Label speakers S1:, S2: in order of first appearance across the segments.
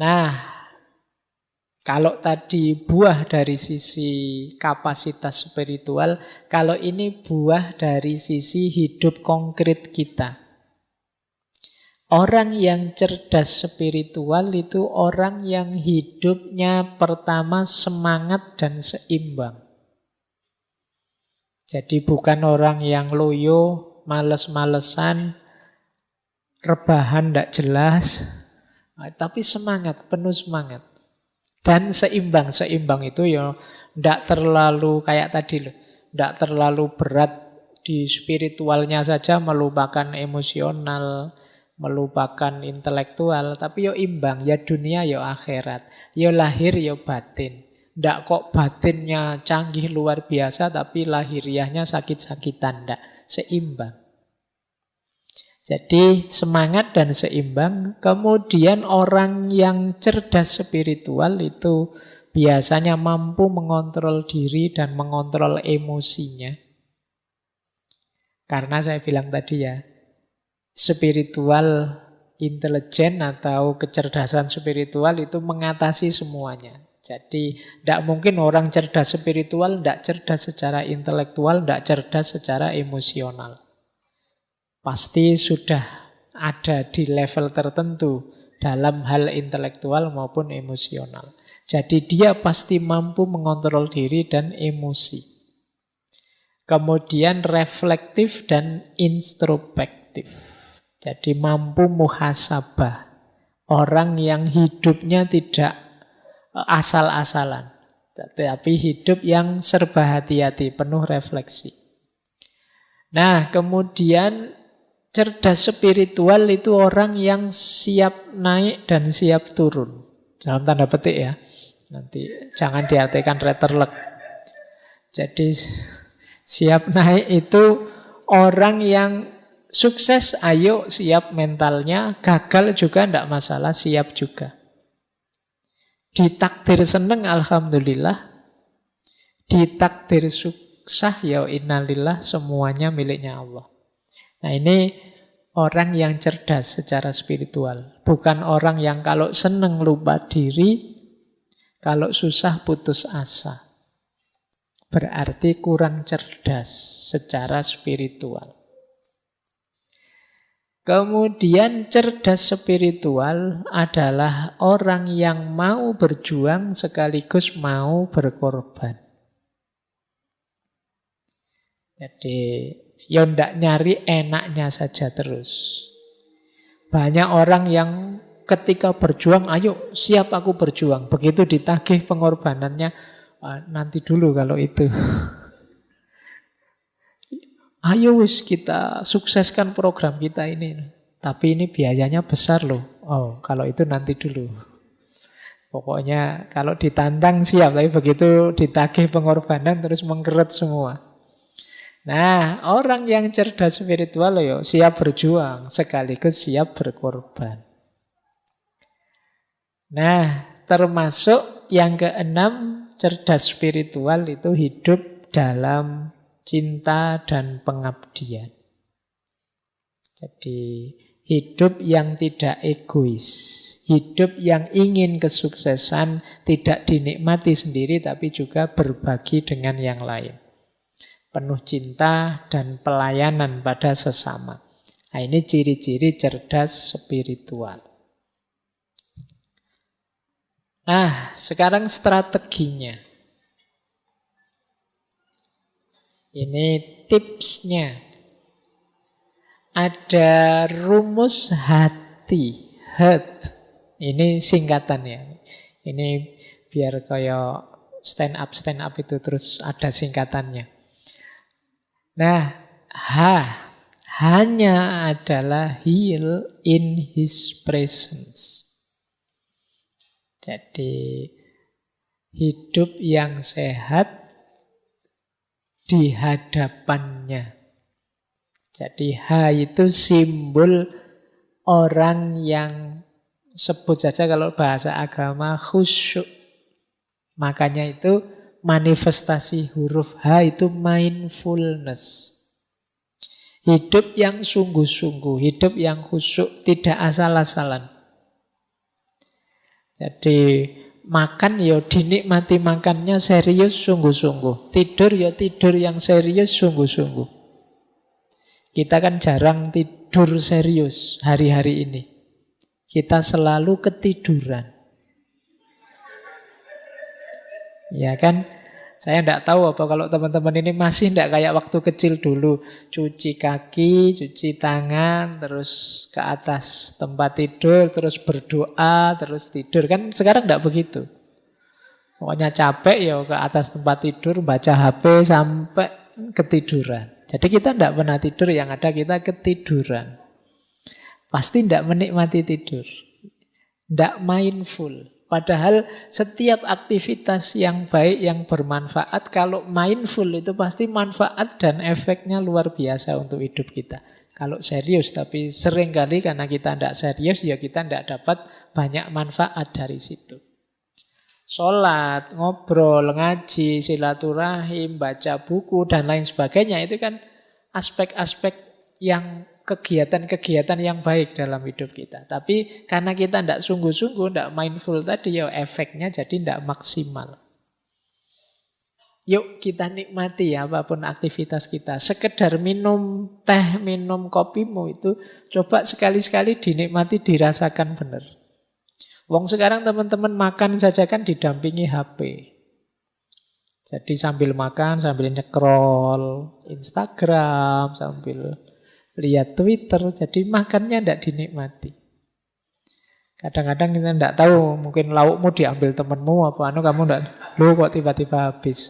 S1: Nah, kalau tadi buah dari sisi kapasitas spiritual, kalau ini buah dari sisi hidup konkret kita. Orang yang cerdas spiritual itu orang yang hidupnya pertama semangat dan seimbang. Jadi bukan orang yang loyo, males-malesan, rebahan tidak jelas, tapi semangat, penuh semangat. Dan seimbang. Seimbang itu ya tidak terlalu kayak tadi loh. Tidak terlalu berat di spiritualnya saja, melupakan emosional, melupakan intelektual. Tapi ya imbang, ya dunia ya akhirat. Ya lahir ya batin. Tidak kok batinnya canggih luar biasa, tapi lahiriahnya sakit-sakitan. Tidak, seimbang. Jadi semangat dan seimbang. Kemudian orang yang cerdas spiritual itu biasanya mampu mengontrol diri dan mengontrol emosinya. Karena saya bilang tadi ya, spiritual intelijen atau kecerdasan spiritual itu mengatasi semuanya. Jadi tidak mungkin orang cerdas spiritual tidak cerdas secara intelektual, tidak cerdas secara emosional. Pasti sudah ada di level tertentu dalam hal intelektual maupun emosional. Jadi dia pasti mampu mengontrol diri dan emosi. Kemudian reflektif dan introspektif. Jadi mampu muhasabah. Orang yang hidupnya tidak asal-asalan, tapi hidup yang serba hati-hati, penuh refleksi. Nah, kemudian cerdas spiritual itu orang yang siap naik dan siap turun. Dalam tanda petik ya. Nanti jangan diartikan retterlek. Jadi siap naik itu orang yang sukses, ayo siap mentalnya. Gagal juga tidak masalah, siap juga. Ditakdir seneng, alhamdulillah. Ditakdir susah, ya innalillah, semuanya miliknya Allah. Nah ini orang yang cerdas secara spiritual. Bukan orang yang kalau seneng lupa diri, kalau susah putus asa. Berarti kurang cerdas secara spiritual. Kemudian cerdas spiritual adalah orang yang mau berjuang sekaligus mau berkorban. Jadi ya ndak nyari enaknya saja terus. Banyak orang yang ketika berjuang, ayo siap aku berjuang. Begitu ditagih pengorbanannya, nanti dulu kalau itu. Ayo wis kita sukseskan program kita ini. Tapi ini biayanya besar loh. Oh, kalau itu nanti dulu. Pokoknya kalau ditantang siap, tapi begitu ditagih pengorbanan terus mengkeret semua. Nah, orang yang cerdas spiritual yo siap berjuang sekaligus siap berkorban. Nah, termasuk yang keenam, cerdas spiritual itu hidup dalam cinta dan pengabdian. Jadi hidup yang tidak egois, hidup yang ingin kesuksesan tidak dinikmati sendiri tapi juga berbagi dengan yang lain. Penuh cinta dan pelayanan pada sesama. Nah, ini ciri-ciri cerdas spiritual. Nah, sekarang strateginya. Ini tipsnya. Ada rumus hati, heart. Ini singkatannya. Ini biar kayak stand up itu terus ada singkatannya. Nah, hanya adalah heal in his presence. Jadi hidup yang sehat di hadapannya. Jadi H itu simbol orang yang sebut saja kalau bahasa agama khusyuk. Makanya itu manifestasi huruf H itu mindfulness. Hidup yang sungguh-sungguh, hidup yang khusyuk, tidak asal-asalan. Jadi makan ya dinikmati makannya serius sungguh-sungguh. Tidur ya tidur yang serius sungguh-sungguh. Kita kan jarang tidur serius hari-hari ini. Kita selalu ketiduran. Ya kan? Saya tidak tahu apa kalau teman-teman ini masih tidak kayak waktu kecil dulu. Cuci kaki, cuci tangan, terus ke atas tempat tidur, terus berdoa, terus tidur. Kan sekarang tidak begitu. Pokoknya capek ya ke atas tempat tidur, baca HP sampai ketiduran. Jadi kita tidak pernah tidur, yang ada kita ketiduran. Pasti tidak menikmati tidur. Tidak mindful. Padahal setiap aktivitas yang baik, yang bermanfaat, kalau mindful itu pasti manfaat dan efeknya luar biasa untuk hidup kita. Kalau serius, tapi seringkali karena kita tidak serius, ya kita tidak dapat banyak manfaat dari situ. Sholat, ngobrol, ngaji, silaturahim, baca buku, dan lain sebagainya, itu kan aspek-aspek yang kegiatan-kegiatan yang baik dalam hidup kita. Tapi karena kita tidak sungguh-sungguh, tidak mindful tadi, ya efeknya jadi tidak maksimal. Yuk kita nikmati ya apapun aktivitas kita. Sekedar minum teh, minum kopimu itu coba sekali-sekali dinikmati, dirasakan benar. Wong sekarang teman-teman makan saja kan didampingi HP. Jadi sambil makan, sambil nyekrol Instagram, sambil lihat Twitter, jadi makannya tidak dinikmati. Kadang-kadang kita tidak tahu, mungkin laukmu diambil temanmu apa kamu tidak, lu kok tiba-tiba habis.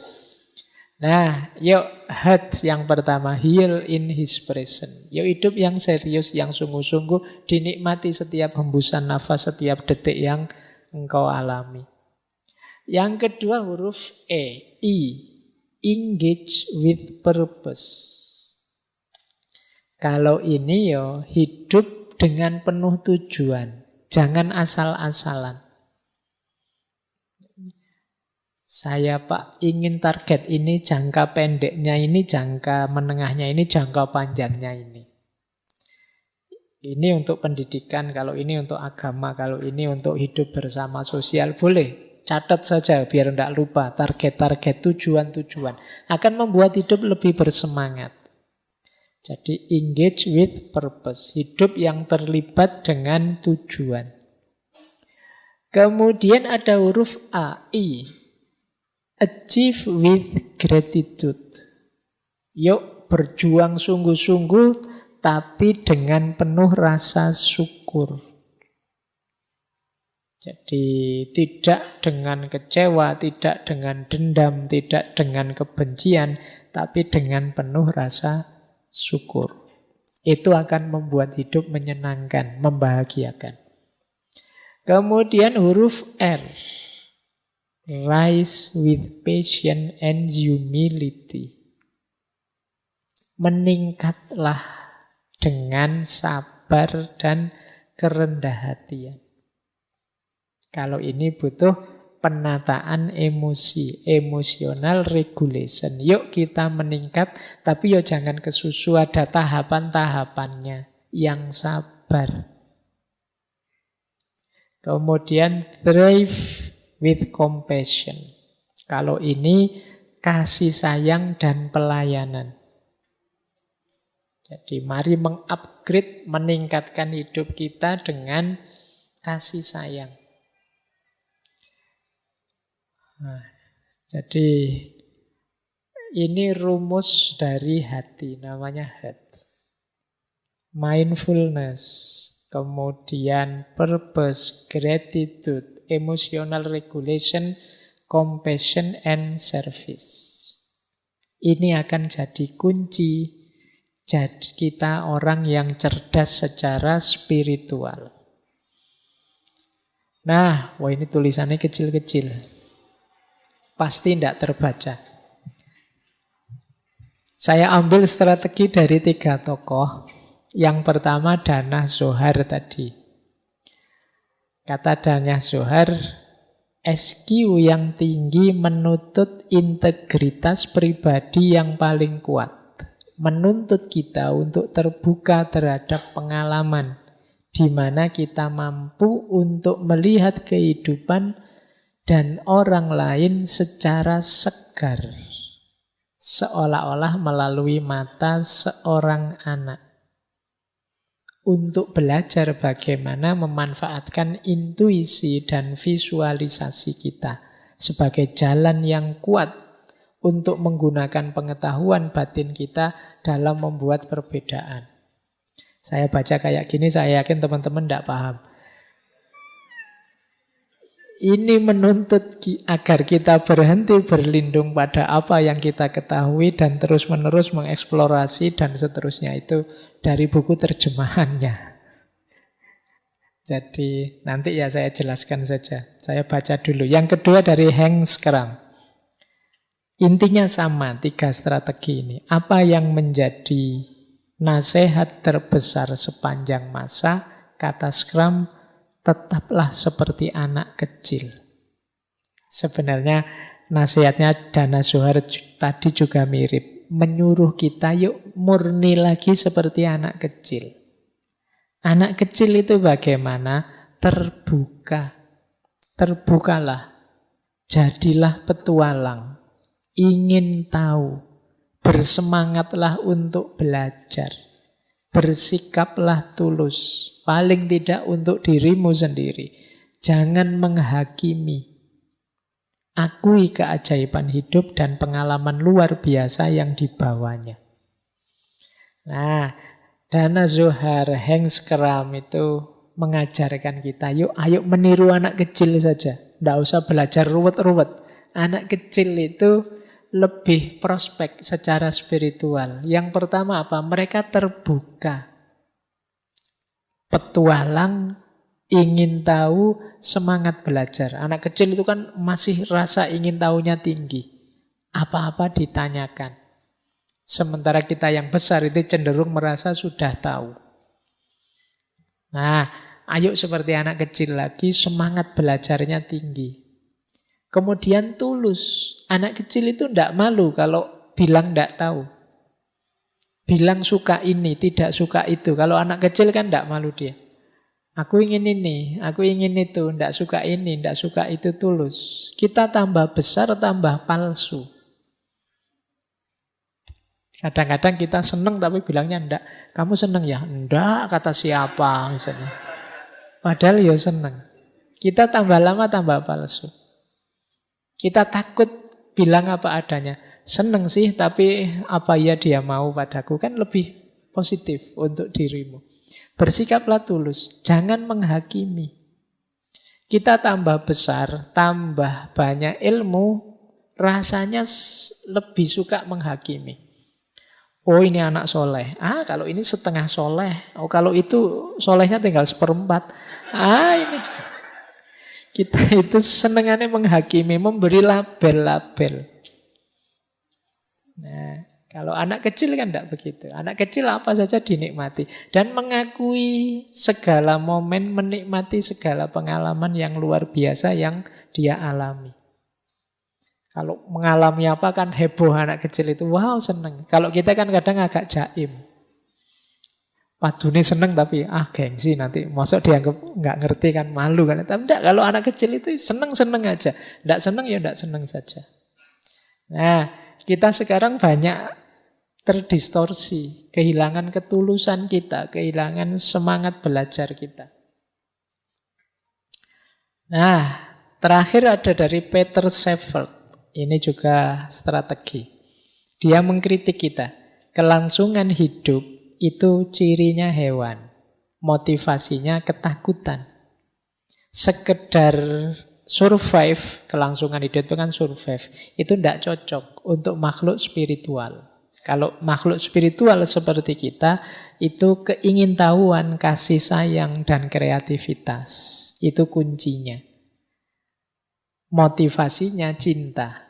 S1: Nah, yuk heart yang pertama, heal in his presence. Yuk hidup yang serius, yang sungguh-sungguh, dinikmati setiap hembusan nafas, setiap detik yang engkau alami. Yang kedua huruf E, engage with purpose. Kalau ini yo hidup dengan penuh tujuan, jangan asal-asalan. Saya Pak ingin target ini, jangka pendeknya ini, jangka menengahnya ini, jangka panjangnya ini. Ini untuk pendidikan, kalau ini untuk agama, kalau ini untuk hidup bersama sosial, boleh. Catat saja biar tidak lupa target-target, tujuan-tujuan. Akan membuat hidup lebih bersemangat. Jadi engage with purpose, hidup yang terlibat dengan tujuan. Kemudian ada huruf A, I, achieve with gratitude. Yuk berjuang sungguh-sungguh tapi dengan penuh rasa syukur. Jadi tidak dengan kecewa, tidak dengan dendam, tidak dengan kebencian, tapi dengan penuh rasa syukur. Itu akan membuat hidup menyenangkan, membahagiakan. Kemudian huruf R, rise with patience and humility. Meningkatlah dengan sabar dan kerendah hatian. Kalau ini butuh penataan emosi, emotional regulation. Yuk kita meningkat, tapi yuk jangan kesusu, ada tahapan-tahapannya yang sabar. Kemudian thrive with compassion. Kalau ini kasih sayang dan pelayanan. Jadi mari mengupgrade, meningkatkan hidup kita dengan kasih sayang. Nah, jadi ini rumus dari hati, namanya heart. Mindfulness, kemudian purpose, gratitude, emotional regulation, compassion, and service. Ini akan jadi kunci jadi kita orang yang cerdas secara spiritual. Nah, wah ini tulisannya kecil-kecil. Pasti tidak terbaca. Saya ambil strategi dari 3 tokoh. Yang pertama Danah Zohar tadi. Kata Danah Zohar, SQ yang tinggi menuntut integritas pribadi yang paling kuat. Menuntut kita untuk terbuka terhadap pengalaman di mana kita mampu untuk melihat kehidupan dan orang lain secara segar, seolah-olah melalui mata seorang anak. Untuk belajar bagaimana memanfaatkan intuisi dan visualisasi kita sebagai jalan yang kuat untuk menggunakan pengetahuan batin kita dalam membuat perbedaan. Saya baca kayak gini, saya yakin teman-teman tidak paham. Ini menuntut agar kita berhenti berlindung pada apa yang kita ketahui dan terus-menerus mengeksplorasi dan seterusnya. Itu dari buku terjemahannya. Jadi nanti ya saya jelaskan saja. Saya baca dulu. Yang kedua dari Hank Schramm. Intinya sama, 3 strategi ini. Apa yang menjadi nasihat terbesar sepanjang masa? Kata Schramm, tetaplah seperti anak kecil. Sebenarnya nasihatnya Dana Zohar tadi juga mirip. Menyuruh kita yuk murni lagi seperti anak kecil. Anak kecil itu bagaimana? Terbuka. Terbukalah. Jadilah petualang. Ingin tahu. Bersemangatlah untuk belajar. Bersikaplah tulus. Paling tidak untuk dirimu sendiri. Jangan menghakimi. Akui keajaiban hidup dan pengalaman luar biasa yang dibawanya. Nah, Dana Zohar, Hank Schramm itu mengajarkan kita, yuk ayo meniru anak kecil saja. Tidak usah belajar ruwet-ruwet. Anak kecil itu lebih prospek secara spiritual. Yang pertama apa? Mereka terbuka. Petualang, ingin tahu, semangat belajar. Anak kecil itu kan masih rasa ingin tahunya tinggi. Apa-apa ditanyakan. Sementara kita yang besar itu cenderung merasa sudah tahu. Nah, ayo seperti anak kecil lagi, semangat belajarnya tinggi. Kemudian tulus. Anak kecil itu tidak malu kalau bilang tidak tahu. Bilang suka ini, tidak suka itu. Kalau anak kecil kan tidak malu dia. Aku ingin ini, aku ingin itu. Tidak suka ini, tidak suka itu, tulus. Kita tambah besar, tambah palsu. Kadang-kadang kita seneng tapi bilangnya enggak. Kamu seneng ya? Enggak, kata siapa misalnya. Padahal ya seneng. Kita tambah lama tambah palsu. Kita takut bilang apa adanya. Seneng sih, tapi apa ya dia mau padaku. Kan lebih positif untuk dirimu. Bersikaplah tulus. Jangan menghakimi. Kita tambah besar, tambah banyak ilmu, rasanya lebih suka menghakimi. Oh ini anak soleh. Ah kalau ini setengah soleh. Oh kalau itu solehnya tinggal 1/4. Ah ini. Kita itu senengannya menghakimi, memberi label-label. Nah, kalau anak kecil kan tidak begitu. Anak kecil apa saja dinikmati. Dan mengakui segala momen, menikmati segala pengalaman yang luar biasa yang dia alami. Kalau mengalami apa kan heboh anak kecil itu. Wow seneng. Kalau kita kan kadang agak jaim. Padune seneng tapi gengsi nanti. Masuk dianggap nggak ngerti kan, malu kan. Tapi enggak, kalau anak kecil itu seneng-seneng aja. Enggak seneng ya enggak seneng saja. Nah, kita sekarang banyak terdistorsi. Kehilangan ketulusan kita. Kehilangan semangat belajar kita. Nah, terakhir ada dari Peter Sheffield. Ini juga strategi. Dia mengkritik kita. Kelangsungan hidup itu cirinya hewan. Motivasinya ketakutan. Sekedar survive, kelangsungan hidup itu kan survive. Itu tidak cocok untuk makhluk spiritual. Kalau makhluk spiritual seperti kita, itu keingintahuan, kasih sayang, dan kreativitas. Itu kuncinya. Motivasinya cinta.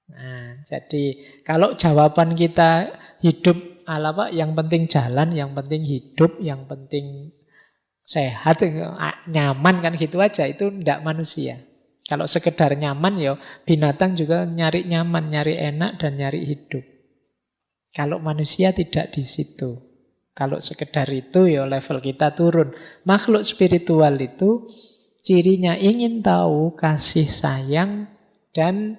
S1: Nah, jadi kalau jawaban kita hidup ala Pak, yang penting jalan, yang penting hidup, yang penting sehat, nyaman kan gitu aja, itu tidak manusia. Kalau sekedar nyaman ya binatang juga nyari nyaman, nyari enak dan nyari hidup. Kalau manusia tidak di situ. Kalau sekedar itu ya level kita turun. Makhluk spiritual itu cirinya ingin tahu, kasih sayang, dan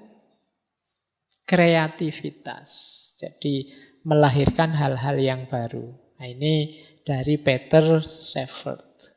S1: kreativitas. Jadi melahirkan hal-hal yang baru. Nah, ini dari Peter Shepard.